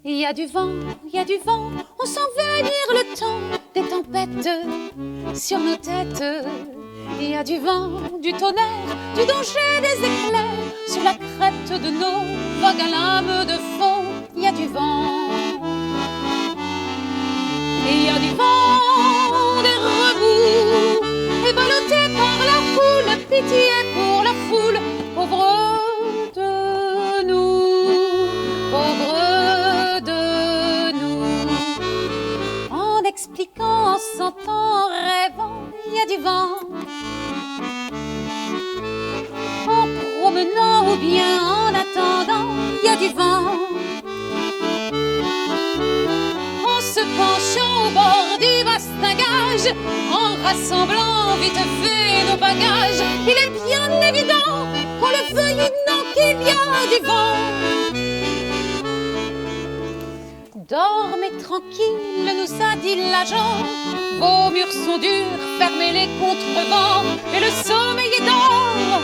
Il y a du vent, il y a du vent, on sent venir le temps des tempêtes sur nos têtes. Il y a du vent, du tonnerre, du danger, des éclairs sur la crête de nos vagues à lame de fond. Il y a du vent. Il y a du vent, des remous, et ballottés par la foule, pitié pour la foule, pauvre de nous, pauvre de nous. En expliquant, en sentant, en rêvant, il y a du vent. En promenant ou bien en attendant, il y a du vent. Se penchant au bord du bastingage, en rassemblant vite fait nos bagages, il est bien évident, qu'on le veuille ou non, qu'il y a du vent. Dormez tranquille, nous a dit l'agent, vos murs sont durs, fermez-les contre vent, et le sommeil est d'or,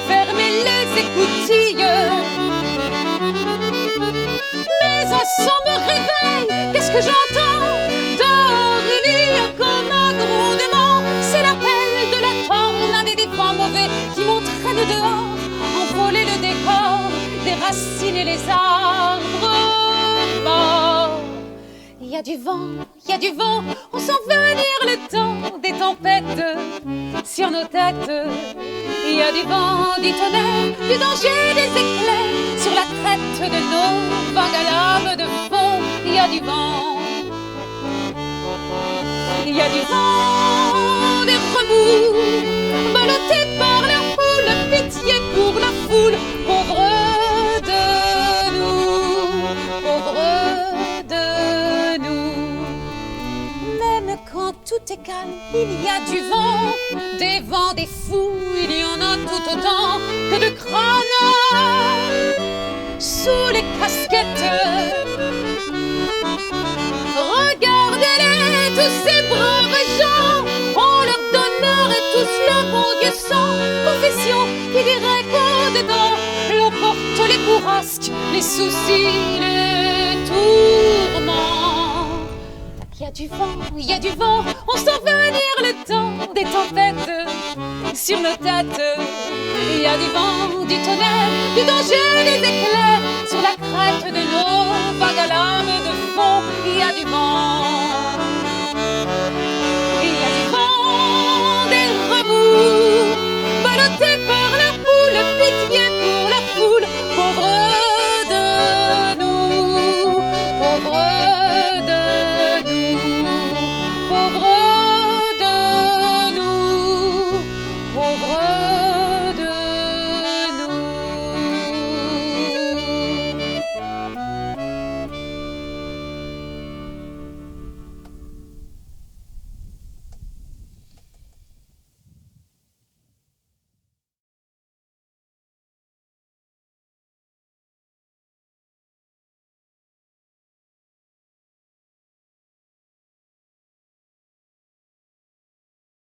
fermez les écoutilles. Mais un son me réveille, qu'est-ce que j'entends? D'Aurélie comme un grondement, c'est l'appel de la tornade et des vents mauvais qui m'entraînent dehors, envoler le décor, déraciner les arbres morts. Il y a du vent, il y a du vent, on sent venir le temps des tempêtes sur nos têtes. Il y a du vent, du tonnerre, du danger, des éclairs sur la crête de nos vagues à lame de fond. Il y a du vent. Il y a du vent, des remous, ballottés par la foule, pitié pour la foule, pauvre de nous, pauvre de nous. Même quand tout est calme, il y a du vent, des vents, des fous, il y en a tout autant que de crânes sous les casquettes. Regardez-les, tous ces braves gens, on leur donnerait tous le bon Dieu sang. Confession qui dirait qu'au-dedans l'emporte les bourrasques, les soucis, les tourments. Il y a du vent, il y a du vent, on sent venir le temps des tempêtes sur nos têtes. Il y a du vent, du tonnerre, du danger, des éclairs sur la crête de nos vagues à lame de fond. Il y a du vent.